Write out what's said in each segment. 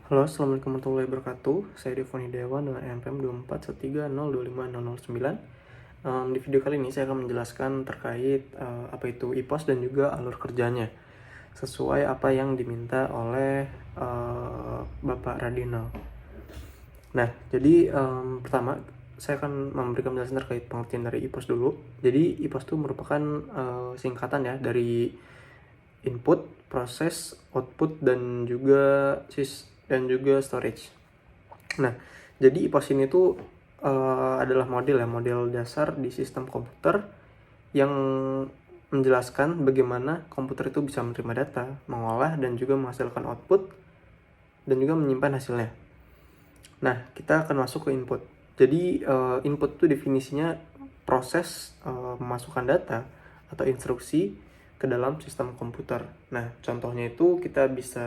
Halo, assalamualaikum warahmatullahi wabarakatuh. Saya Devon Hidayawan dengan NPM 2413025029. Di video kali ini saya akan menjelaskan terkait apa itu IPOS dan juga alur kerjanya, sesuai apa yang diminta oleh Bapak Radinal. Nah, jadi pertama saya akan memberikan penjelasan terkait pengertian dari IPOS dulu. Jadi IPOS itu merupakan singkatan ya dari input, proses, output, dan juga storage. Nah, jadi IPOS ini tuh adalah model dasar di sistem komputer yang menjelaskan bagaimana komputer itu bisa menerima data, mengolah, dan juga menghasilkan output, dan juga menyimpan hasilnya. Nah, kita akan masuk ke input. Jadi, input itu definisinya proses memasukkan data atau instruksi ke dalam sistem komputer. Nah, contohnya itu kita bisa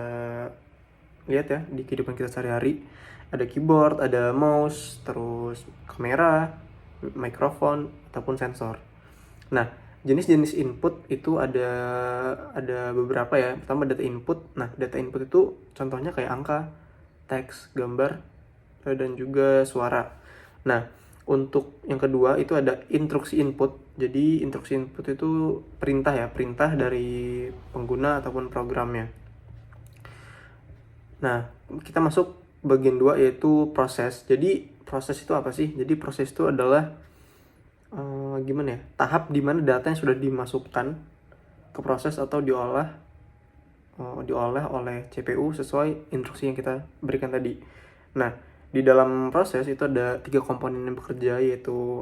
lihat ya di kehidupan kita sehari-hari. Ada keyboard, ada mouse, terus kamera, mikrofon, ataupun sensor. Nah, jenis-jenis input itu ada beberapa ya. Pertama data input. Nah, data input itu contohnya kayak angka, teks, gambar, dan juga suara. Nah, untuk yang kedua itu ada instruksi input. Jadi instruksi input itu perintah dari pengguna ataupun programnya. Nah, kita masuk bagian 2 yaitu proses. Jadi proses itu apa sih? Jadi proses itu adalah gimana ya? Tahap di mana data yang sudah dimasukkan ke proses atau diolah oleh CPU sesuai instruksi yang kita berikan tadi. Nah, di dalam proses itu ada 3 komponen yang bekerja, yaitu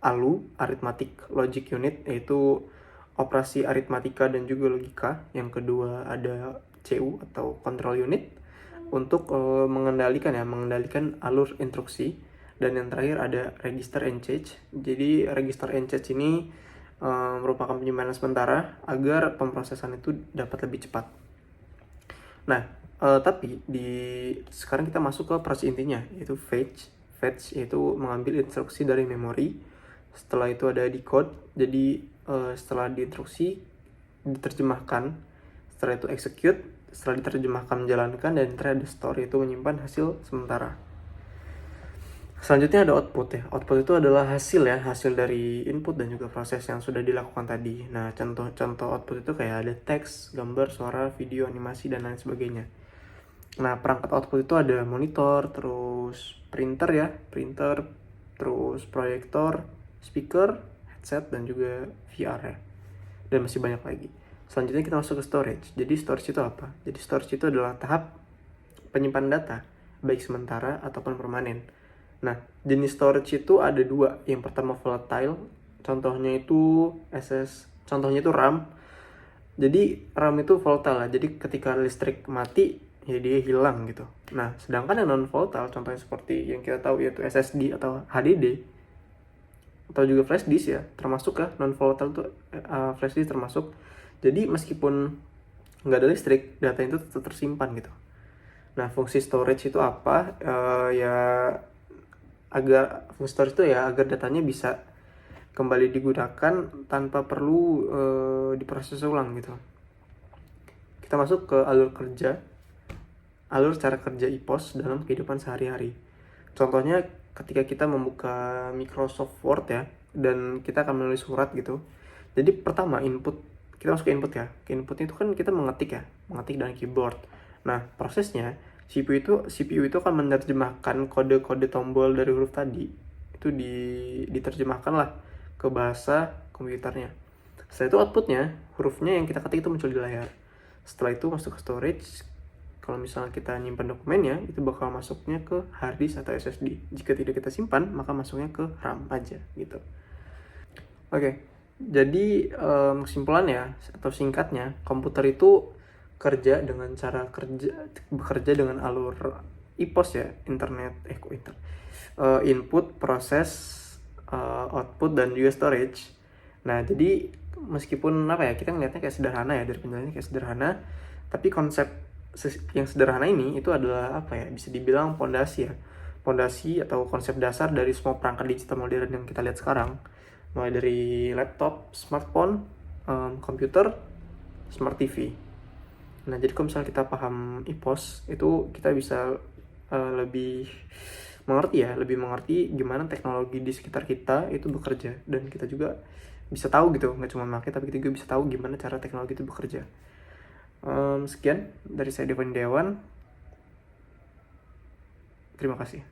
ALU, Arithmetic Logic Unit, yaitu operasi aritmatika dan juga logika. Yang kedua ada CU atau Control Unit untuk mengendalikan alur instruksi. Dan yang terakhir ada Register and Change. Jadi Register and Change ini merupakan penyimpanan sementara agar pemrosesan itu dapat lebih cepat. Nah, tapi sekarang kita masuk ke proses intinya, yaitu fetch. Fetch yaitu mengambil instruksi dari memori. Setelah itu ada decode. Jadi setelah diinstruksi diterjemahkan, setelah itu execute, setelah diterjemahkan menjalankan, dan terakhir ada store yaitu menyimpan hasil sementara. Selanjutnya ada output ya. Output itu adalah hasil dari input dan juga proses yang sudah dilakukan tadi. Nah, contoh output itu kayak ada teks, gambar, suara, video, animasi, dan lain sebagainya. Nah, perangkat output itu ada monitor, terus printer, terus proyektor, speaker, headset, dan juga VR ya. Dan masih banyak lagi. Selanjutnya kita masuk ke storage. Jadi storage itu apa? Jadi storage itu adalah tahap penyimpanan data, baik sementara ataupun permanen. Nah, jenis storage itu ada 2. Yang pertama volatile, contohnya itu RAM. Jadi RAM itu volatile lah. Jadi ketika listrik mati, ya dia hilang gitu. Nah, sedangkan yang non volatile contohnya seperti yang kita tahu yaitu SSD atau HDD atau juga flash disk ya, termasuk ya, non volatile itu flash disk termasuk. Jadi meskipun nggak ada listrik, data itu tetap tersimpan gitu. Nah, fungsi storage itu apa? Fungsi storage itu ya agar datanya bisa kembali digunakan tanpa perlu diproses ulang gitu. Kita masuk ke alur cara kerja IPOS dalam kehidupan sehari-hari. Contohnya ketika kita membuka Microsoft Word ya, dan kita akan menulis surat gitu. Jadi pertama kita masuk ke input ya. Ke inputnya itu kan kita mengetik dengan keyboard. Nah, prosesnya CPU itu akan menerjemahkan kode-kode tombol dari huruf tadi. Itu diterjemahkan lah ke bahasa komputernya. Setelah itu outputnya, hurufnya yang kita ketik itu muncul di layar. Setelah itu masuk ke storage. Kalau misalnya kita nyimpan dokumennya, itu bakal masuknya ke hard disk atau SSD. Jika tidak kita simpan, maka masuknya ke RAM aja gitu. Oke, jadi kesimpulannya atau singkatnya, komputer itu bekerja dengan alur IPOS ya, input, proses, output, dan juga storage. Nah, jadi meskipun kita ngeliatnya kayak sederhana ya, dari penjelasannya kayak sederhana, tapi konsep yang sederhana ini itu adalah bisa dibilang pondasi atau konsep dasar dari semua perangkat digital modern yang kita lihat sekarang, mulai dari laptop, smartphone, komputer, smart TV. Nah, jadi kalau misalnya kita paham EPOS, itu kita bisa lebih mengerti gimana teknologi di sekitar kita itu bekerja, dan kita juga bisa tahu gitu, nggak cuma pakai tapi kita juga bisa tahu gimana cara teknologi itu bekerja. Sekian dari saya, Devan Dewan. Terima kasih.